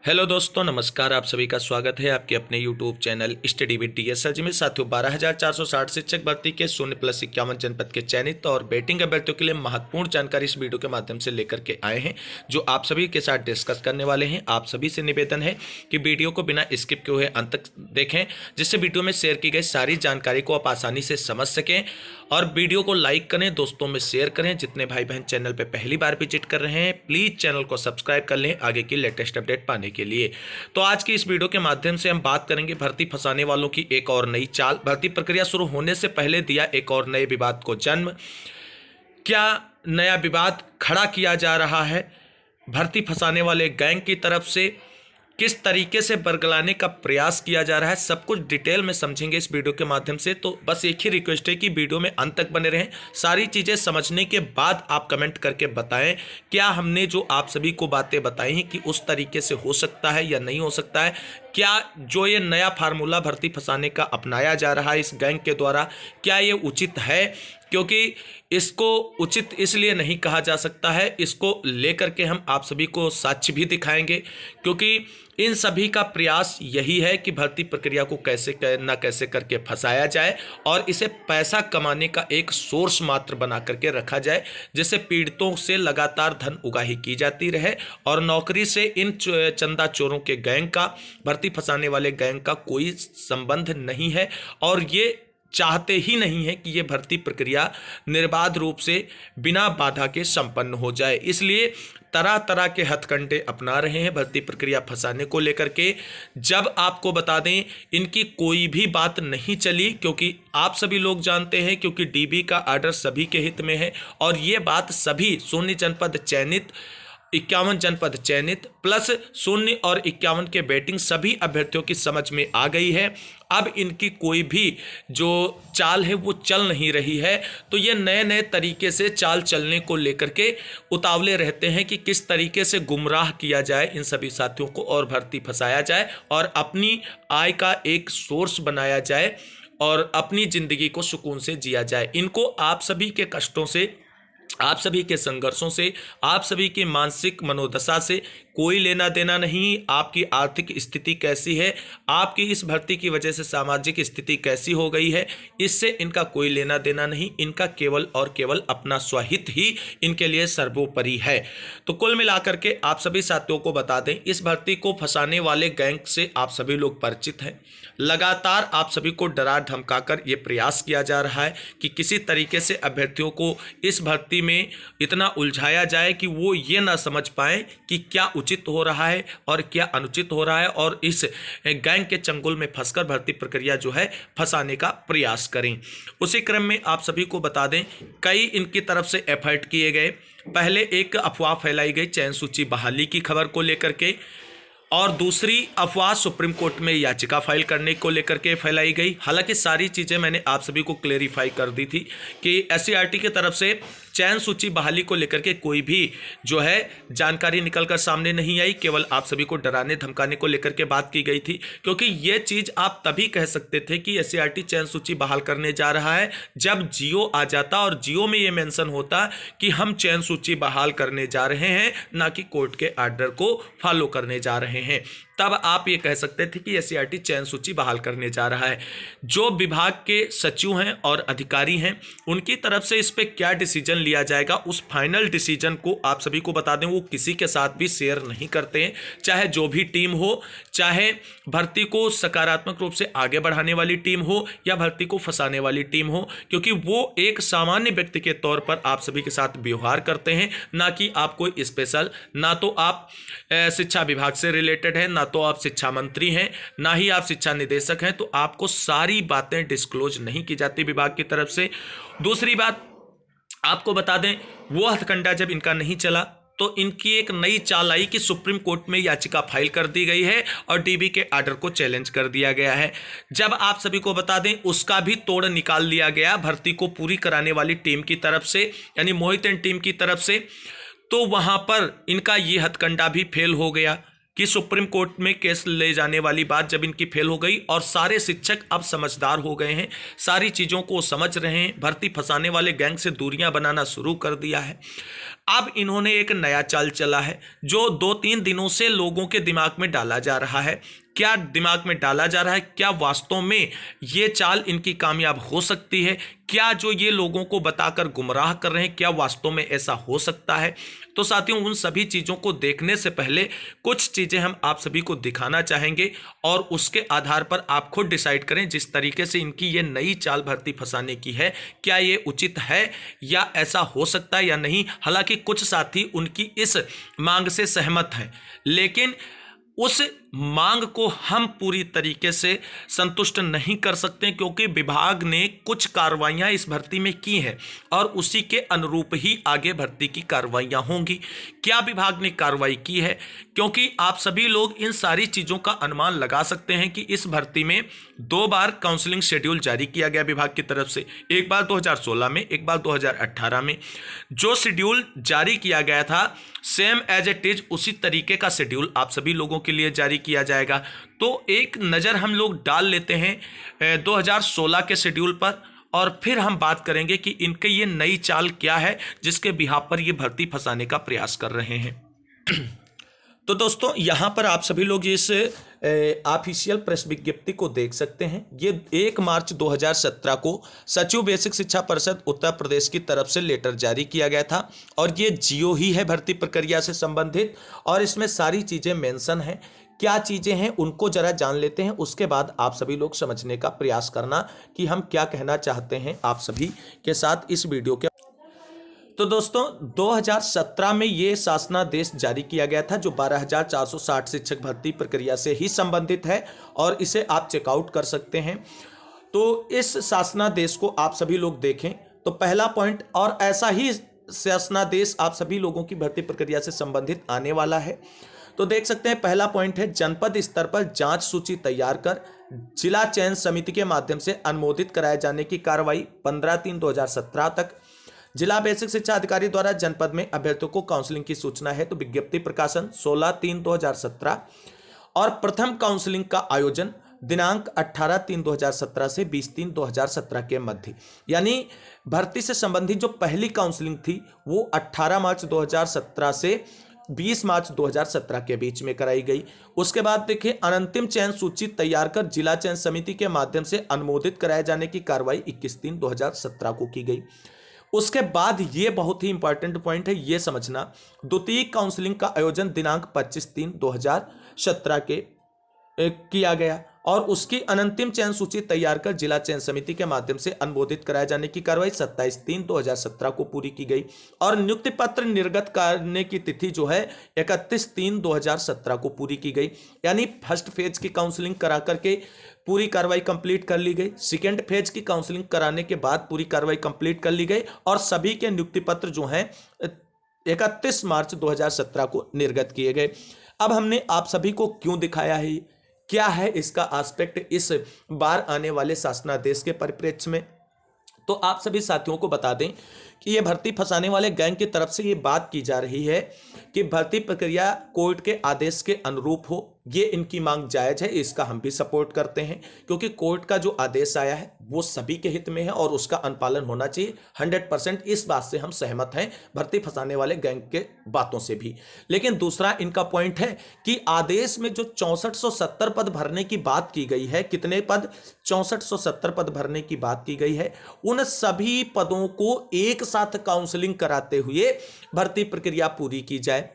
Hello दोस्तों, नमस्कार। आप सभी का स्वागत है आपके अपने YouTube channel study with TSR ji में। साथियों, 12,460 शिक्षक भर्ती के 0+51 जनपद के चयनित और बेटिंग अभ्यर्थियों के लिए महत्वपूर्ण जानकारी इस वीडियो के माध्यम से लेकर के आए हैं, जो आप सभी के साथ डिस्कस करने वाले हैं। आप सभी से निवेदन है कि वीडियो को बिना स्किप किए हुए अंत तक देखें, जिससे वीडियो में शेयर की गई सारी जानकारी को आप आसानी से समझ सकें। और वीडियो को लाइक करें, दोस्तों में शेयर करें। जितने भाई बहन चैनल पर पहली बार विजिट कर रहे हैं, प्लीज़ चैनल को सब्सक्राइब कर लें आगे की लेटेस्ट अपडेट पाने के लिए। तो आज की इस वीडियो के माध्यम से हम बात करेंगे भर्ती फंसाने वालों की एक और नई चाल। भर्ती प्रक्रिया शुरू होने से पहले दिया एक और नए विवाद को जन्म। क्या नया विवाद खड़ा किया जा रहा है भर्ती फंसाने वाले गैंग की तरफ से? किस तरीके से बरगलाने का प्रयास किया जा रहा है, सब कुछ डिटेल में समझेंगे इस वीडियो के माध्यम से। तो बस एक ही रिक्वेस्ट है कि वीडियो में अंत तक बने रहें। सारी चीज़ें समझने के बाद आप कमेंट करके बताएं, क्या हमने जो आप सभी को बातें बताई हैं कि उस तरीके से हो सकता है या नहीं हो सकता है। क्या जो ये नया फार्मूला भर्ती फंसाने का अपनाया जा रहा है इस गैंग के द्वारा, क्या ये उचित है? क्योंकि इसको उचित इसलिए नहीं कहा जा सकता है, इसको लेकर के हम आप सभी को साक्ष्य भी दिखाएंगे। क्योंकि इन सभी का प्रयास यही है कि भर्ती प्रक्रिया को कैसे न कैसे करके फंसाया जाए और इसे पैसा कमाने का एक सोर्स मात्र बना करके रखा जाए, जिससे पीड़ितों से लगातार धन उगाही की जाती रहे और नौकरी से इन चंदा चोरों के गैंग का, भर्ती फंसाने वाले गैंग का कोई संबंध नहीं है। और ये चाहते ही नहीं है कि ये भर्ती प्रक्रिया निर्बाध रूप से बिना बाधा के संपन्न हो जाए। इसलिए तरह तरह के हथकंडे अपना रहे हैं भर्ती प्रक्रिया फंसाने को लेकर के। जब आपको बता दें, इनकी कोई भी बात नहीं चली, क्योंकि आप सभी लोग जानते हैं, क्योंकि डीबी का आर्डर सभी के हित में है और ये बात सभी 0 जनपद चयनित, 51 जनपद चयनित प्लस 0 और 51 के बेटिंग सभी अभ्यर्थियों की समझ में आ गई है। अब इनकी कोई भी जो चाल है वो चल नहीं रही है। तो ये नए नए तरीके से चाल चलने को लेकर के उतावले रहते हैं कि किस तरीके से गुमराह किया जाए इन सभी साथियों को और भर्ती फंसाया जाए और अपनी आय का एक सोर्स बनाया जाए और अपनी ज़िंदगी को सुकून से जिया जाए। इनको आप सभी के कष्टों से, आप सभी के संघर्षों से, आप सभी की मानसिक मनोदशा से कोई लेना देना नहीं। आपकी आर्थिक स्थिति कैसी है, आपकी इस भर्ती की वजह से सामाजिक स्थिति कैसी हो गई है, इससे इनका कोई लेना देना नहीं। इनका केवल और केवल अपना स्वहित ही इनके लिए सर्वोपरि है। तो कुल मिलाकर के आप सभी साथियों को बता दें, इस भर्ती को फंसाने वाले गैंग से आप सभी लोग परिचित हैं। लगातार आप सभी को डरा धमकाकर ये प्रयास किया जा रहा है कि किसी तरीके से अभ्यर्थियों को इस भर्ती में इतना उलझाया जाए कि वो ये ना समझ पाए कि क्या उचित हो रहा है और क्या अनुचित हो रहा है, और इस गैंग के चंगुल में फंसकर भर्ती प्रक्रिया जो है फंसाने का प्रयास करें। उसी क्रम में आप सभी को बता दें, कई इनकी तरफ से एफर्ट किए गए। पहले एक अफवाह फैलाई गई चयन सूची बहाली की खबर को लेकर के, और दूसरी अफवाह सुप्रीम कोर्ट में याचिका फाइल करने को लेकर के फैलाई गई। हालांकि सारी चीज़ें मैंने आप सभी को क्लेरिफाई कर दी थी कि एससीईआरटी की तरफ से चयन सूची बहाली को लेकर के कोई भी जो है जानकारी निकलकर सामने नहीं आई। केवल आप सभी को डराने धमकाने को लेकर के बात की गई थी, क्योंकि ये चीज़ आप तभी कह सकते थे कि एससीईआरटी चयन सूची बहाल करने जा रहा है जब जियो आ जाता और जियो में ये मेंशन होता कि हम चयन सूची बहाल करने जा रहे हैं, ना कि कोर्ट के आर्डर को फॉलो करने जा रहे हैं। तब आप ये कह सकते थे कि एससीईआरटी चयन सूची बहाल करने जा रहा है। जो विभाग के सचिव हैं और अधिकारी हैं, उनकी तरफ से इस पे क्या डिसीजन लिया जाएगा, उस फाइनल डिसीजन को आप सभी को बता दें, वो किसी के साथ भी शेयर नहीं करते हैं। चाहे जो भी टीम हो, चाहे भर्ती को सकारात्मक रूप से आगे बढ़ाने वाली टीम हो या भर्ती को फंसाने वाली टीम हो, क्योंकि वो एक सामान्य व्यक्ति के तौर पर आप सभी के साथ व्यवहार करते हैं, ना कि आप कोई स्पेशल। ना तो आप शिक्षा विभाग से रिलेटेड हैं, ना तो आप शिक्षा मंत्री हैं, ना ही आप शिक्षा निदेशक हैं। तो आपको सारी बातें डिस्क्लोज नहीं की जाती विभाग की तरफ से। दूसरी बात आपको बता दें, वो हथकंडा जब इनका नहीं चला तो इनकी एक नई चाल आई कि सुप्रीम कोर्ट में याचिका फाइल कर दी गई है और डीबी के आर्डर को चैलेंज कर दिया गया है। जब आप सभी को बता दें, उसका भी तोड़ निकाल लिया गया भर्ती को पूरी कराने वाली टीम की तरफ से, यानी मोहित एंड टीम की तरफ से। तो वहां पर इनका ये हथकंडा भी फेल हो गया। कि सुप्रीम कोर्ट में केस ले जाने वाली बात जब इनकी फेल हो गई और सारे शिक्षक अब समझदार हो गए हैं, सारी चीज़ों को समझ रहे हैं, भर्ती फंसाने वाले गैंग से दूरियां बनाना शुरू कर दिया है। अब इन्होंने एक नया चाल चला है जो 2-3 दिनों से लोगों के दिमाग में डाला जा रहा है। क्या दिमाग में डाला जा रहा है? क्या वास्तव में ये चाल इनकी कामयाब हो सकती है? क्या जो ये लोगों को बताकर गुमराह कर रहे हैं, क्या वास्तव में ऐसा हो सकता है? तो साथियों, उन सभी चीज़ों को देखने से पहले कुछ चीज़ें हम आप सभी को दिखाना चाहेंगे और उसके आधार पर आप खुद डिसाइड करें जिस तरीके से इनकी ये नई चाल भर्ती फंसाने की है, क्या ये उचित है या ऐसा हो सकता है या नहीं। हालांकि कुछ साथी उनकी इस मांग से सहमत हैं, लेकिन उस मांग को हम पूरी तरीके से संतुष्ट नहीं कर सकते क्योंकि विभाग ने कुछ कार्रवाइयां इस भर्ती में की हैं और उसी के अनुरूप ही आगे भर्ती की कार्रवाइयां होंगी। क्या विभाग ने कार्रवाई की है? क्योंकि आप सभी लोग इन सारी चीज़ों का अनुमान लगा सकते हैं कि इस भर्ती में 2 बार काउंसलिंग शेड्यूल जारी किया गया विभाग की तरफ से, एक बार 2016 में, एक बार 2018 में। जो शेड्यूल जारी किया गया था सेम एज इट इज उसी तरीके का शेड्यूल आप सभी लोगों के लिए जारी किया जाएगा। तो एक नज़र हम लोग डाल लेते हैं 2016 के शेड्यूल पर और फिर हम बात करेंगे कि इनके ये नई चाल क्या है जिसके बिहाफ पर ये भर्ती फंसाने का प्रयास कर रहे हैं। तो दोस्तों, यहाँ पर आप सभी लोग इस ऑफिशियल प्रेस विज्ञप्ति को देख सकते हैं। ये 1 मार्च 2017 को सचिव बेसिक शिक्षा परिषद उत्तर प्रदेश की तरफ से लेटर जारी किया गया था और ये जियो ही है भर्ती प्रक्रिया से संबंधित और इसमें सारी चीज़ें मेंशन हैं। क्या चीज़ें हैं उनको जरा जान लेते हैं, उसके बाद आप सभी लोग समझने का प्रयास करना कि हम क्या कहना चाहते हैं आप सभी के साथ इस वीडियो के। तो दोस्तों, 2017 में ये शासनादेश जारी किया गया था जो 12,460 शिक्षक भर्ती प्रक्रिया से ही संबंधित है और इसे आप चेकआउट कर सकते हैं। तो इस शासनादेश को आप सभी लोग देखें तो पहला पॉइंट, और ऐसा ही शासनादेश आप सभी लोगों की भर्ती प्रक्रिया से संबंधित आने वाला है। तो देख सकते हैं पहला पॉइंट है, जनपद स्तर पर जांच सूची तैयार कर जिला चयन समिति के माध्यम से अनुमोदित कराए जाने की कार्रवाई 15/3/2017 तक। जिला बेसिक शिक्षा अधिकारी द्वारा जनपद में अभ्यर्थियों को काउंसलिंग की सूचना है तो विज्ञप्ति प्रकाशन 16/3/2017 और प्रथम काउंसलिंग का आयोजन दिनांक 18/3/2017 से 20/3/2017 के मध्य, यानी भर्ती से संबंधित जो पहली काउंसलिंग थी वो 18 मार्च 2017 से 20 मार्च 2017 के बीच में कराई गई। उसके बाद देखिए, अनंतिम चयन सूची तैयार कर जिला चयन समिति के माध्यम से अनुमोदित कराए जाने की कार्रवाई 21/3/2017 को की गई। उसके बाद ये बहुत ही इंपॉर्टेंट पॉइंट है, ये समझना, द्वितीय काउंसलिंग का आयोजन दिनांक 25/3/2017 के किया गया और उसकी अनंतिम चयन सूची तैयार कर जिला चयन समिति के माध्यम से अनुमोदित कराए जाने की कार्रवाई 27/3/2017 को पूरी की गई और नियुक्ति पत्र निर्गत करने की तिथि जो है 31/3/2017 को पूरी की गई। यानी फर्स्ट फेज की काउंसलिंग करा करके पूरी कार्रवाई कंप्लीट कर ली गई, सेकेंड फेज की काउंसलिंग कराने के बाद पूरी कार्रवाई कंप्लीट कर ली गई और सभी के नियुक्ति पत्र जो हैं 31 मार्च 2017 को निर्गत किए गए। अब हमने आप सभी को क्यों दिखाया है, क्या है इसका एस्पेक्ट इस बार आने वाले शासनादेश के परिप्रेक्ष्य में, तो आप सभी साथियों को बता दें कि ये भर्ती फंसाने वाले गैंग की तरफ से ये बात की जा रही है कि भर्ती प्रक्रिया कोर्ट के आदेश के अनुरूप हो। ये इनकी मांग जायज़ है, इसका हम भी सपोर्ट करते हैं क्योंकि कोर्ट का जो आदेश आया है वो सभी के हित में है और उसका अनुपालन होना चाहिए। 100% इस बात से हम सहमत हैं भर्ती फंसाने वाले गैंग के बातों से भी। लेकिन दूसरा इनका पॉइंट है कि आदेश में जो 6470 पद भरने की बात की गई है, कितने पद, 6470 पद भरने की बात की गई है, उन सभी पदों को एक साथ काउंसलिंग कराते हुए भर्ती प्रक्रिया पूरी की जाए।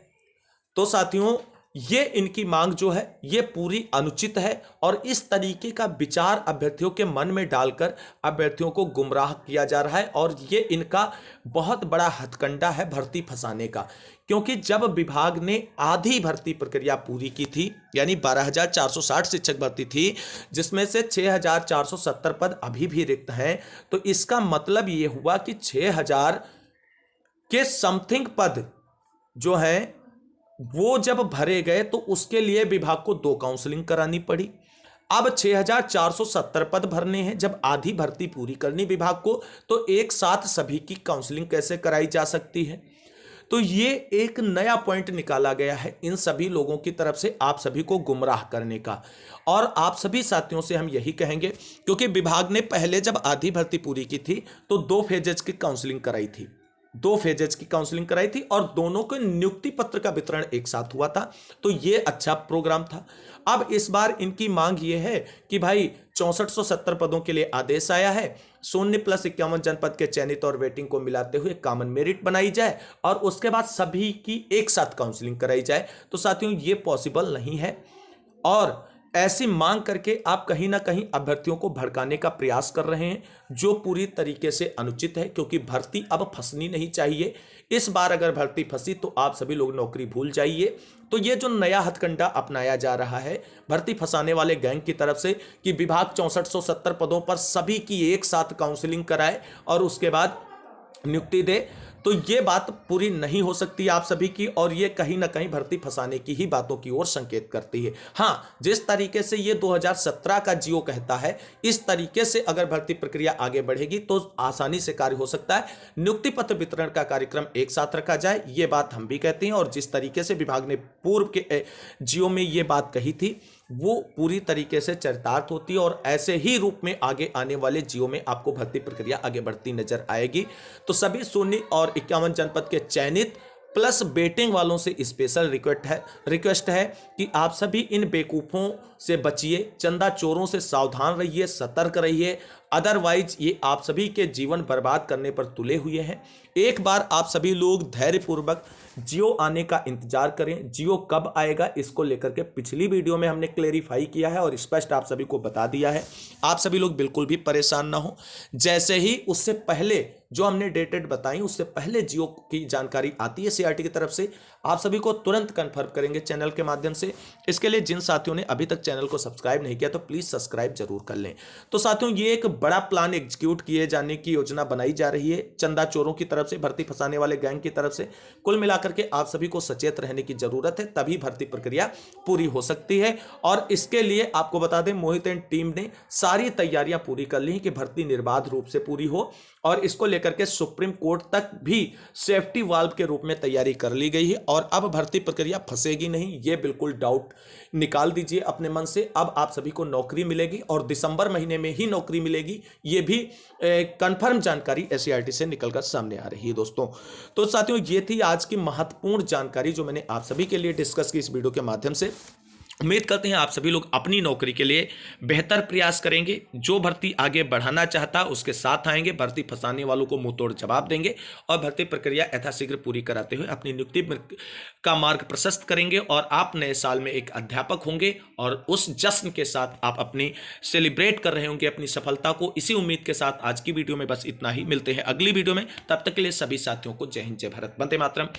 तो साथियों, ये इनकी मांग जो है ये पूरी अनुचित है और इस तरीके का विचार अभ्यर्थियों के मन में डालकर अभ्यर्थियों को गुमराह किया जा रहा है और ये इनका बहुत बड़ा हथकंडा है भर्ती फंसाने का। क्योंकि जब विभाग ने आधी भर्ती प्रक्रिया पूरी की थी, यानी 12,460 शिक्षक भर्ती थी जिसमें से 6,470 पद अभी भी रिक्त हैं, तो इसका मतलब ये हुआ कि 6,000 के समथिंग पद जो हैं वो जब भरे गए तो उसके लिए विभाग को 2 काउंसलिंग करानी पड़ी। अब 6,470 पद भरने हैं, जब आधी भर्ती पूरी करनी विभाग को तो एक साथ सभी की काउंसलिंग कैसे कराई जा सकती है। तो ये एक नया पॉइंट निकाला गया है इन सभी लोगों की तरफ से आप सभी को गुमराह करने का। और आप सभी साथियों से हम यही कहेंगे, क्योंकि विभाग ने पहले जब आधी भर्ती पूरी की थी तो 2 फेजेज की काउंसलिंग कराई थी, 2 फेजेज की काउंसलिंग कराई थी और दोनों के नियुक्ति पत्र का वितरण एक साथ हुआ था। तो ये अच्छा प्रोग्राम था। अब इस बार इनकी मांग ये है कि भाई 6470 पदों के लिए आदेश आया है, 0+51 जनपद के चयनित और वेटिंग को मिलाते हुए कॉमन मेरिट बनाई जाए और उसके बाद सभी की एक साथ काउंसलिंग कराई जाए। तो साथियों ये पॉसिबल नहीं है और ऐसी मांग करके आप कहीं ना कहीं अभ्यर्थियों को भड़काने का प्रयास कर रहे हैं, जो पूरी तरीके से अनुचित है, क्योंकि भर्ती अब फंसनी नहीं चाहिए। इस बार अगर भर्ती फंसी तो आप सभी लोग नौकरी भूल जाइए। तो ये जो नया हथकंडा अपनाया जा रहा है भर्ती फंसाने वाले गैंग की तरफ से कि विभाग 6470 पदों पर सभी की एक साथ काउंसलिंग कराए और उसके बाद नियुक्ति दे, तो ये बात पूरी नहीं हो सकती आप सभी की और ये कहीं ना कहीं भर्ती फंसाने की ही बातों की ओर संकेत करती है। हाँ, जिस तरीके से ये 2017 का जियो कहता है, इस तरीके से अगर भर्ती प्रक्रिया आगे बढ़ेगी तो आसानी से कार्य हो सकता है। नियुक्ति पत्र वितरण का कार्यक्रम एक साथ रखा जाए, ये बात हम भी कहते हैं और जिस तरीके से विभाग ने पूर्व के जियो में ये बात कही थी वो पूरी तरीके से चरितार्थ होती है और ऐसे ही रूप में आगे आने वाले जियो में आपको भर्ती प्रक्रिया आगे बढ़ती नजर आएगी। तो सभी 0 और 51 जनपद के चयनित प्लस बेटिंग वालों से स्पेशल रिक्वेस्ट है कि आप सभी इन बेवकूफ़ों से बचिए, चंदा चोरों से सावधान रहिए, सतर्क रहिए, अदरवाइज ये आप सभी के जीवन बर्बाद करने पर तुले हुए हैं। एक बार आप सभी लोग धैर्यपूर्वक जियो आने का इंतजार करें। जियो कब आएगा इसको लेकर के पिछली वीडियो में हमने क्लेरिफाई किया है और स्पष्ट आप सभी को बता दिया है। आप सभी लोग बिल्कुल भी परेशान ना हो। जैसे ही उससे पहले जो हमने डेटेड बताई उससे पहले जियो की जानकारी आती है सीआरटी की तरफ से, आप सभी को तुरंत कन्फर्म करेंगे चैनल के माध्यम से। इसके लिए जिन साथियों ने अभी तक चैनल को सब्सक्राइब नहीं किया तो प्लीज सब्सक्राइब जरूर कर लें। तो साथियों ये एक बड़ा प्लान एग्जीक्यूट किए जाने की योजना बनाई जा रही है चंदा चोरों की तरफ से, भर्ती फंसाने वाले गैंग की तरफ से। कुल मिलाकर के आप सभी को सचेत रहने की जरूरत है, तभी भर्ती प्रक्रिया पूरी हो सकती है। और इसके लिए आपको बता दें मोहित एंड टीम ने सारी तैयारियां पूरी कर ली कि भर्ती निर्बाध रूप से पूरी हो और इसको लेकर के सुप्रीम कोर्ट तक भी सेफ्टी वाल्व के रूप में तैयारी कर ली गई है और अब भर्ती प्रक्रिया फंसेगी नहीं, ये बिल्कुल डाउट निकाल दीजिए अपने मन से। अब आप सभी को नौकरी मिलेगी और दिसंबर महीने में ही नौकरी मिलेगी, ये भी कंफर्म जानकारी एससीईआरटी से निकलकर सामने आ रही है दोस्तों। तो साथियों ये थी आज की महत्वपूर्ण जानकारी जो मैंने आप सभी के लिए डिस्कस की इस वीडियो के माध्यम से। उम्मीद करते हैं आप सभी लोग अपनी नौकरी के लिए बेहतर प्रयास करेंगे। जो भर्ती आगे बढ़ाना चाहता उसके साथ आएंगे, भर्ती फंसाने वालों को मुंह तोड़ जवाब देंगे और भर्ती प्रक्रिया यथाशीघ्र पूरी कराते हुए अपनी नियुक्ति का मार्ग प्रशस्त करेंगे। और आप नए साल में एक अध्यापक होंगे और उस जश्न के साथ आप अपनी सेलिब्रेट कर रहे होंगे अपनी सफलता को। इसी उम्मीद के साथ आज की वीडियो में बस इतना ही। मिलते हैं अगली वीडियो में, तब तक के लिए सभी साथियों को जय हिंद, जय भारत, वंदे मातरम।